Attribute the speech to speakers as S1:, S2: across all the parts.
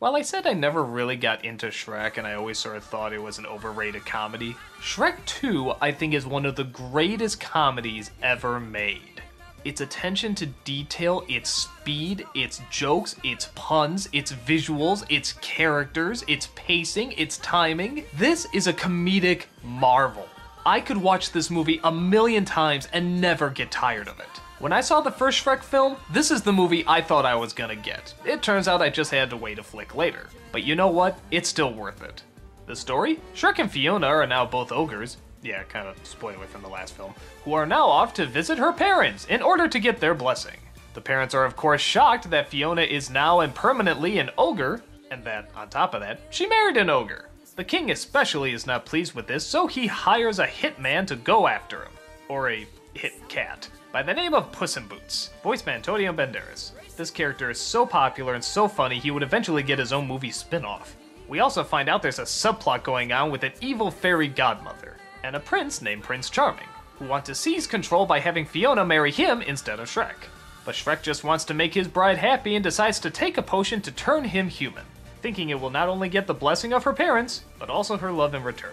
S1: While I said I never really got into Shrek and I always sort of thought it was an overrated comedy, Shrek 2 I think is one of the greatest comedies ever made. Its attention to detail, its speed, its jokes, its puns, its visuals, its characters, its pacing, its timing. This is a comedic marvel. I could watch this movie a million times and never get tired of it. When I saw the first Shrek film, this is the movie I thought I was gonna get. It turns out I just had to wait a flick later. But you know what? It's still worth it. The story? Shrek and Fiona are now both ogres, yeah, kind of spoiler from the last film, who are now off to visit her parents in order to get their blessing. The parents are of course shocked that Fiona is now and permanently an ogre, and that, on top of that, she married an ogre. The king especially is not pleased with this, so he hires a hitman to go after him. Or a hit cat. By the name of Puss in Boots, voiced by Antonio Banderas. This character is so popular and so funny he would eventually get his own movie spin-off. We also find out there's a subplot going on with an evil fairy godmother, and a prince named Prince Charming, who want to seize control by having Fiona marry him instead of Shrek. But Shrek just wants to make his bride happy and decides to take a potion to turn him human, thinking it will not only get the blessing of her parents, but also her love in return.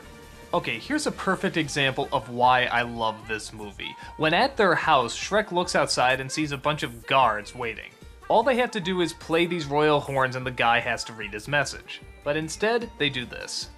S1: Okay, here's a perfect example of why I love this movie. When at their house, Shrek looks outside and sees a bunch of guards waiting. All they have to do is play these royal horns and the guy has to read his message. But instead, they do this.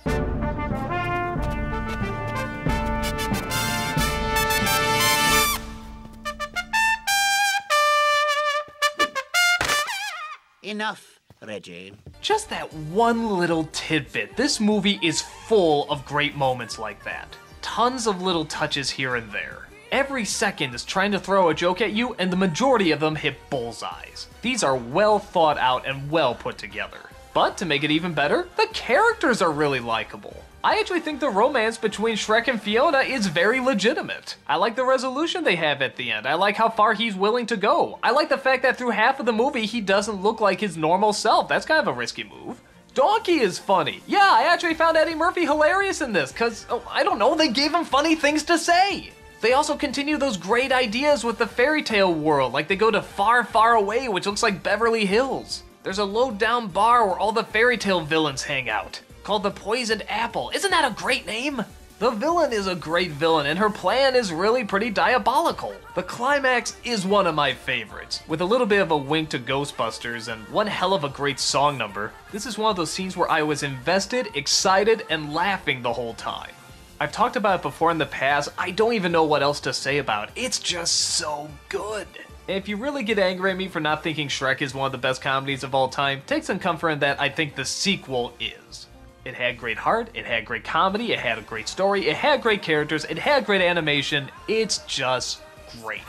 S2: Enough, Reggie.
S1: Just that one little tidbit. This movie is full of great moments like that. Tons of little touches here and there. Every second is trying to throw a joke at you, and the majority of them hit bullseyes. These are well thought out and well put together. But to make it even better, the characters are really likable. I actually think the romance between Shrek and Fiona is very legitimate. I like the resolution they have at the end. I like how far he's willing to go. I like the fact that through half of the movie he doesn't look like his normal self. That's kind of a risky move. Donkey is funny. Yeah, I actually found Eddie Murphy hilarious in this, cause, I don't know, they gave him funny things to say. They also continue those great ideas with the fairy tale world, like they go to Far, Far Away, which looks like Beverly Hills. There's a low-down bar where all the fairy tale villains hang out, called the Poisoned Apple. Isn't that a great name? The villain is a great villain, and her plan is really pretty diabolical. The climax is one of my favorites, with a little bit of a wink to Ghostbusters and one hell of a great song number. This is one of those scenes where I was invested, excited, and laughing the whole time. I've talked about it before in the past, I don't even know what else to say about it. It's just so good. And if you really get angry at me for not thinking Shrek is one of the best comedies of all time, take some comfort in that I think the sequel is. It had great heart, it had great comedy, it had a great story, it had great characters, it had great animation. It's just great.